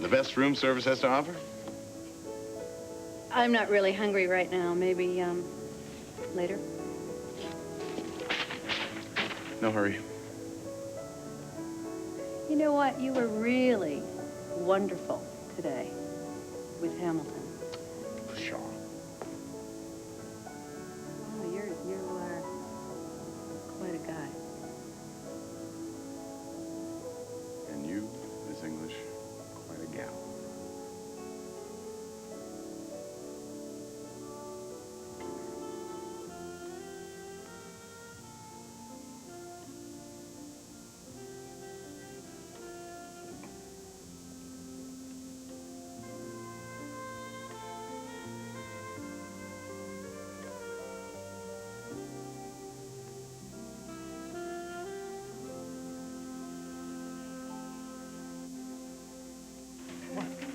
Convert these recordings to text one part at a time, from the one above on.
The best room service has to offer? I'm not really hungry right now. Maybe, later? No hurry. You know what? You were really wonderful today with Hamilton. Sure. Oh, you are quite a guy. And you, Miss English, quite a gal.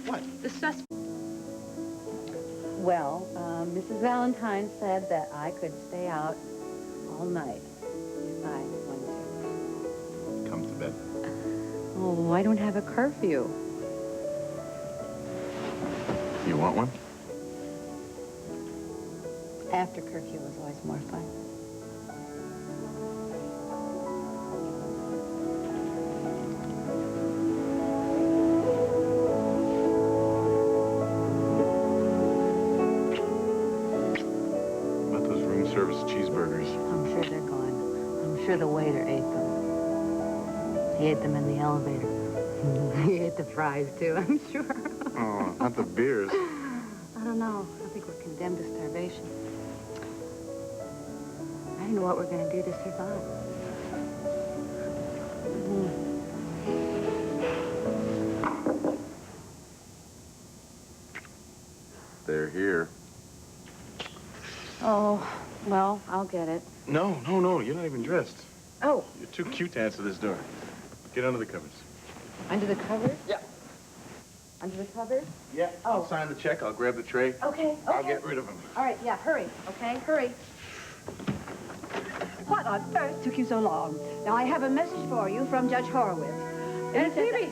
What? The suspect. Well, Mrs. Valentine said that I could stay out all night if I wanted to. Come to bed. Oh, I don't have a curfew. You want one? After curfew was always more fun. Service cheeseburgers. I'm sure they're gone. I'm sure the waiter ate them. He ate them in the elevator. He ate the fries, too, I'm sure. Oh, not the beers. I don't know. I think we're condemned to starvation. I don't know what we're going to do to survive. They're here. Oh, well, I'll get it. No, you're not even dressed. Oh. You're too cute to answer this door. Get under the covers. Under the covers? Yeah. Under the covers? Yeah. Oh. I'll sign the check. I'll grab the tray. Okay. I'll get rid of him. All right, yeah, hurry, okay? Hurry. What on earth took you so long? Now, I have a message for you from Judge Horowitz. And Phoebe.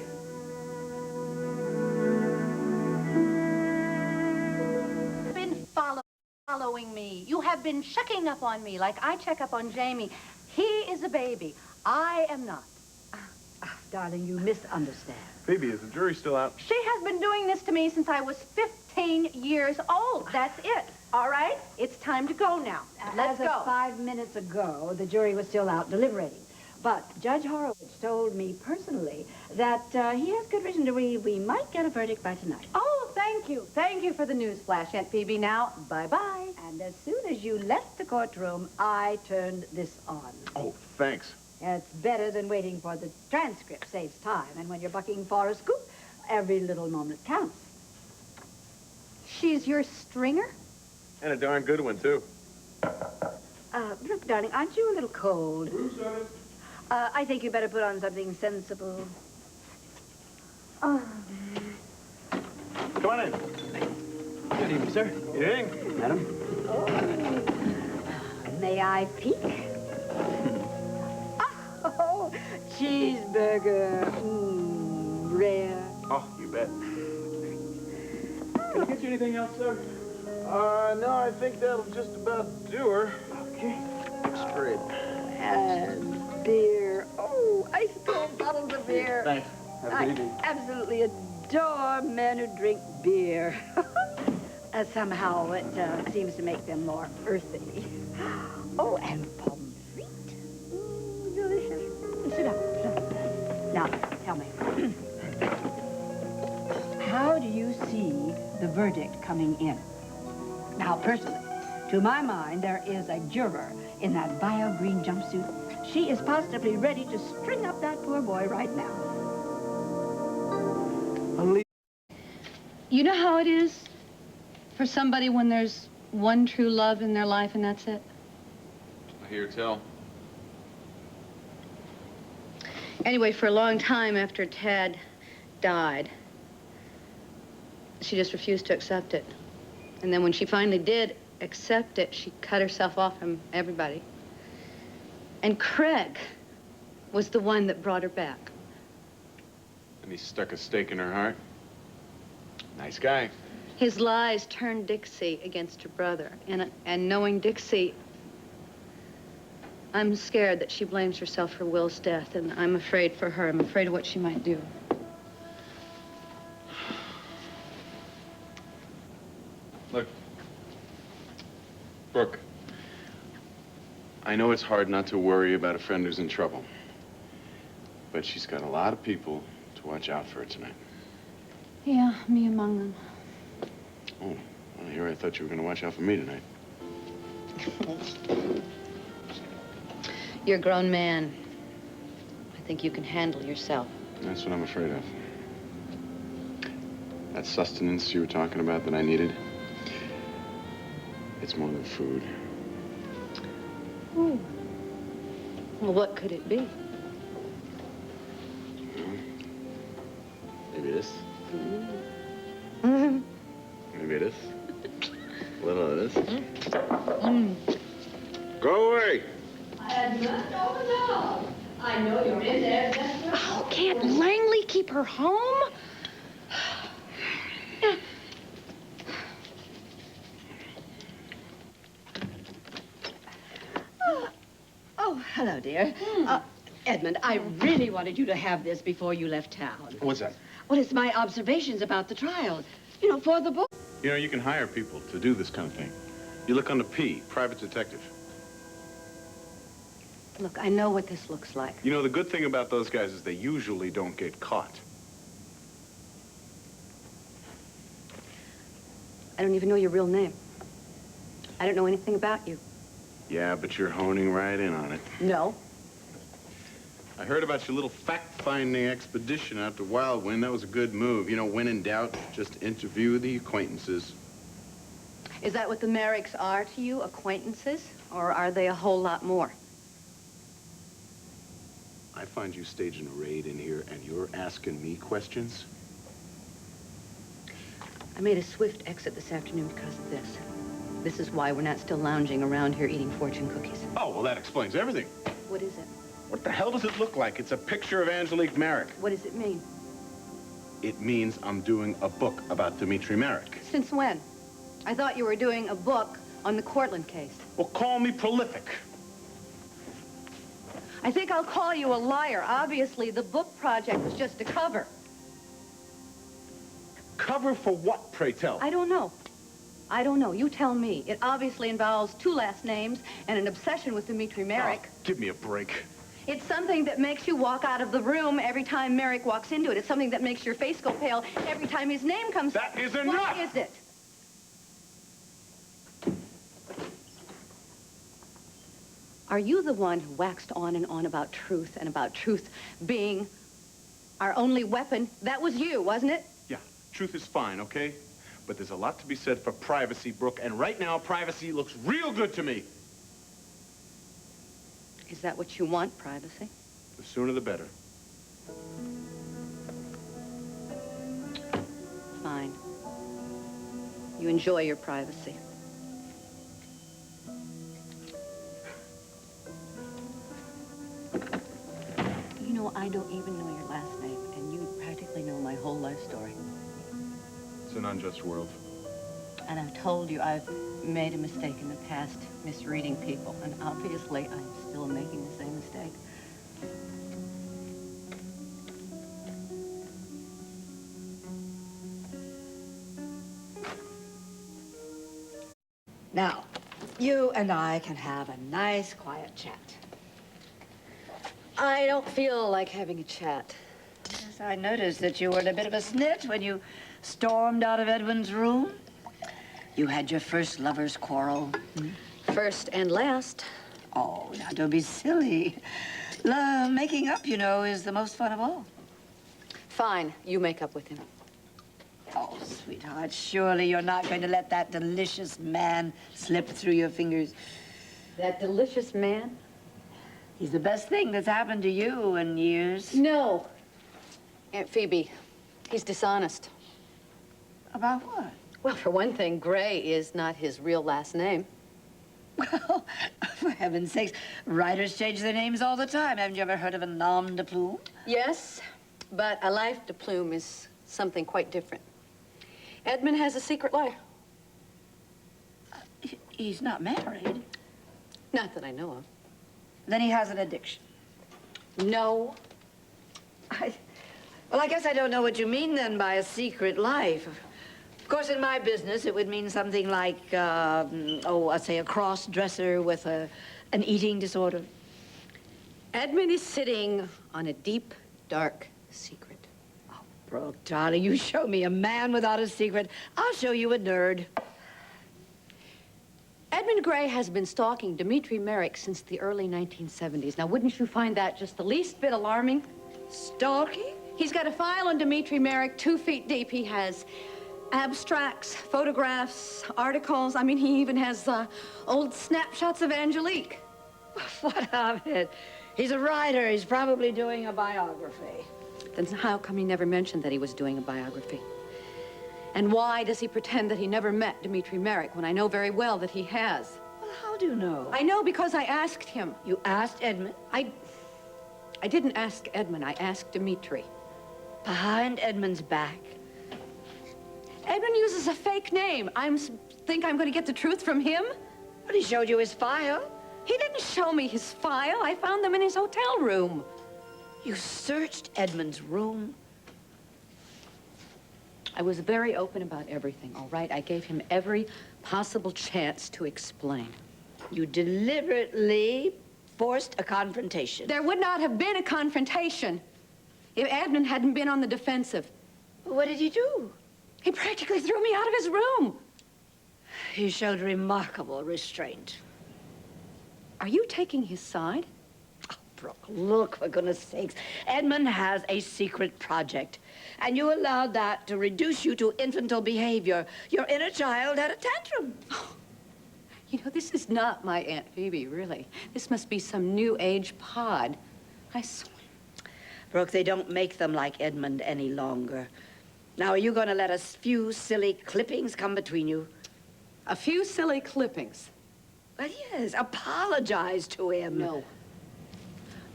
Following me. You have been checking up on me like I check up on Jamie. He is a baby. I am not. Darling, you misunderstand. Phoebe, is the jury still out? She has been doing this to me since I was 15 years old. That's it. All right? It's time to go now. Let's As go. of 5 minutes ago, the jury was still out deliberating. But Judge Horowitz told me personally that he has good reason to believe we might get a verdict by tonight. Oh, thank you. Thank you for the news flash, Aunt Phoebe. Now, bye-bye. And as soon as you left the courtroom, I turned this on. Oh, thanks. It's better than waiting for the transcript. Saves time. And when you're bucking for a scoop, every little moment counts. She's your stringer? And a darn good one, too. Brooke, darling, aren't you a little cold? Room service. I think you better put on something sensible. Oh. Come on in. Good evening, sir. Good evening. Madam. Oh. May I peek? Oh, cheeseburger. Rare. Oh, you bet. Can I get you anything else, sir? No, I think that'll just about do her. Okay. Looks great. And beer. Oh, ice cold bottles of beer. Thanks. Have a good evening. Absolutely adore men who drink beer. Somehow it seems to make them more earthy. Oh, and pommes frites. Delicious. Sit down. Now, tell me. How do you see the verdict coming in? Now, personally, to my mind, there is a juror in that vile green jumpsuit. She is positively ready to string up that poor boy right now. You know how it is for somebody when there's one true love in their life and that's it? I hear tell. Anyway, for a long time after Tad died, she just refused to accept it. And then when she finally did accept it, she cut herself off from everybody. And Craig was the one that brought her back. And he stuck a stake in her heart? Nice guy. His lies turned Dixie against her brother. And knowing Dixie, I'm scared that she blames herself for Will's death, and I'm afraid for her. I'm afraid of what she might do. Look, Brooke, I know it's hard not to worry about a friend who's in trouble, but she's got a lot of people to watch out for her tonight. Yeah, me among them. Oh, well, here I thought you were going to watch out for me tonight. You're a grown man. I think you can handle yourself. That's what I'm afraid of. That sustenance you were talking about that I needed, it's more than food. Ooh. Well, what could it be? Maybe this. Mm-hmm. Maybe this. A little of this. Go away. Edmund, oh no. I know you're in there. Oh, can't Langley keep her home? Oh, hello, dear. Edmund, I really wanted you to have this before you left town. What's that? Well, it's my observations about the trial. You know, for the book. You know, you can hire people to do this kind of thing. You look on the P, private detective. Look, I know what this looks like. You know, the good thing about those guys is they usually don't get caught. I don't even know your real name. I don't know anything about you. Yeah, but you're honing right in on it. No. I heard about your little fact-finding expedition out to Wildwind. That was a good move. You know, when in doubt, just interview the acquaintances. Is that what the Merricks are to you, acquaintances? Or are they a whole lot more? I find you staging a raid in here, and you're asking me questions? I made a swift exit this afternoon because of this. This is why we're not still lounging around here eating fortune cookies. Oh, well, that explains everything. What is it? What the hell does it look like? It's a picture of Angelique Merrick. What does it mean? It means I'm doing a book about Dimitri Merrick. Since when? I thought you were doing a book on the Cortland case. Well, call me prolific. I think I'll call you a liar. Obviously, the book project was just a cover. Cover for what, pray tell? I don't know. I don't know. You tell me. It obviously involves 2 last names and an obsession with Dimitri Merrick. Oh, give me a break. It's something that makes you walk out of the room every time Merrick walks into it. It's something that makes your face go pale every time his name comes up. That is enough! What is it? Are you the one who waxed on and on about truth and about truth being our only weapon? That was you, wasn't it? Yeah, truth is fine, okay? But there's a lot to be said for privacy, Brooke, and right now, privacy looks real good to me. Is that what you want, privacy? The sooner the better. Fine. You enjoy your privacy. You know, I don't even know your last name, and you practically know my whole life story. It's an unjust world. And I've told you I've made a mistake in the past, misreading people, and obviously I'm still making the same mistake. Now, you and I can have a nice, quiet chat. I don't feel like having a chat. Yes, I noticed that you were in a bit of a snit when you stormed out of Edwin's room. You had your first lover's quarrel. First and last. Oh, now don't be silly. Making up, you know, is the most fun of all. Fine, you make up with him. Oh, sweetheart, surely you're not going to let that delicious man slip through your fingers. That delicious man? He's the best thing that's happened to you in years. No. Aunt Phoebe, he's dishonest. About what? Well, for one thing, Gray is not his real last name. Well, for heaven's sakes, writers change their names all the time. Haven't you ever heard of a nom de plume? Yes, but a life de plume is something quite different. Edmund has a secret life. He's not married. Not that I know of. Then he has an addiction. No. Well, I guess I don't know what you mean then by a secret life. Of course, in my business, it would mean something like, let's say a cross-dresser with an eating disorder. Edmund is sitting on a deep, dark secret. Oh, Brooke, darling, you show me a man without a secret. I'll show you a nerd. Edmund Gray has been stalking Dmitri Merrick since the early 1970s. Now, wouldn't you find that just the least bit alarming? Stalking? He's got a file on Dmitri Merrick 2 feet deep. He has abstracts, photographs, articles. I mean, he even has old snapshots of Angelique. What of it? He's a writer. He's probably doing a biography. Then how come he never mentioned that he was doing a biography? And why does he pretend that he never met Dmitri Merrick when I know very well that he has? Well, how do you know? I know because I asked him. You asked Edmund? I didn't ask Edmund. I asked Dmitri. Behind Edmund's back? Edmund uses a fake name. Think I'm going to get the truth from him? But he showed you his file. He didn't show me his file. I found them in his hotel room. You searched Edmund's room? I was very open about everything, all right? I gave him every possible chance to explain. You deliberately forced a confrontation. There would not have been a confrontation if Edmund hadn't been on the defensive. What did he do? He practically threw me out of his room. He showed remarkable restraint. Are you taking his side? Oh, Brooke, look, for goodness sakes. Edmund has a secret project, and you allowed that to reduce you to infantile behavior. Your inner child had a tantrum. You know, this is not my Aunt Phoebe, really. This must be some new age pod. I swear. Brooke, they don't make them like Edmund any longer. Now, are you going to let a few silly clippings come between you? A few silly clippings. But yes, apologize to him. No.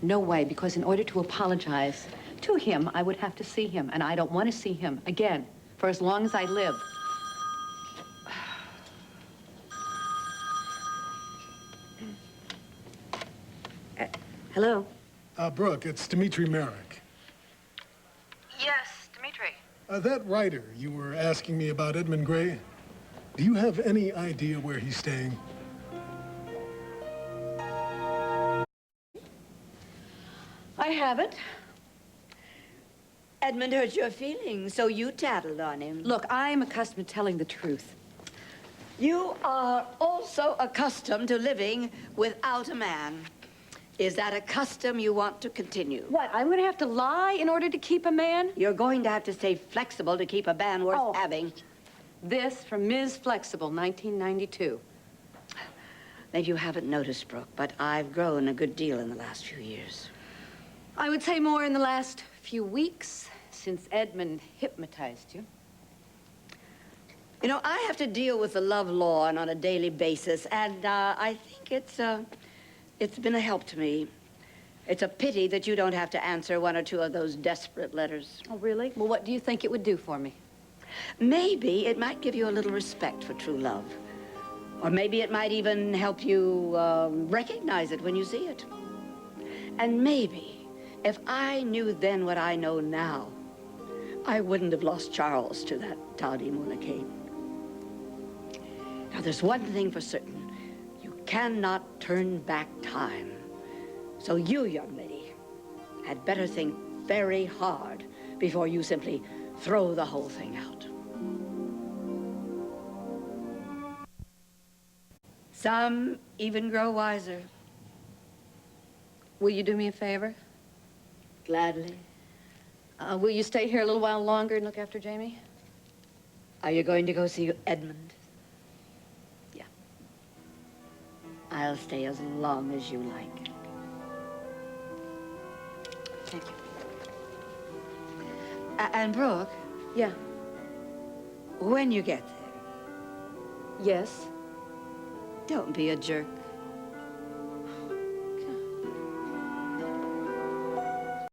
No way, because in order to apologize to him, I would have to see him, and I don't want to see him again for as long as I live. Hello? Brooke, it's Dmitri Merrick. Yes, Dmitri. That writer you were asking me about, Edmund Gray, do you have any idea where he's staying? I haven't. Edmund hurt your feelings, so you tattled on him. Look, I'm accustomed to telling the truth. You are also accustomed to living without a man. Is that a custom you want to continue? What, I'm going to have to lie in order to keep a man? You're going to have to stay flexible to keep a man worth having. This from Ms. Flexible, 1992. Maybe you haven't noticed, Brooke, but I've grown a good deal in the last few years. I would say more in the last few weeks, since Edmund hypnotized you. You know, I have to deal with the love law on a daily basis, and I think it's been a help to me. It's a pity that you don't have to answer one or two of those desperate letters. Oh, really? Well, what do you think it would do for me? Maybe it might give you a little respect for true love. Or maybe it might even help you recognize it when you see it. And maybe, if I knew then what I know now, I wouldn't have lost Charles to that Toddy Moonacane. Now, there's one thing for certain. You cannot turn back time. So you, young lady, had better think very hard before you simply throw the whole thing out. Some even grow wiser. Will you do me a favor? Gladly. Will you stay here a little while longer and look after Jamie? Are you going to go see Edmund? Yeah. I'll stay as long as you like. Thank you. And Brooke, Yeah. when you get there, Yes. don't be a jerk.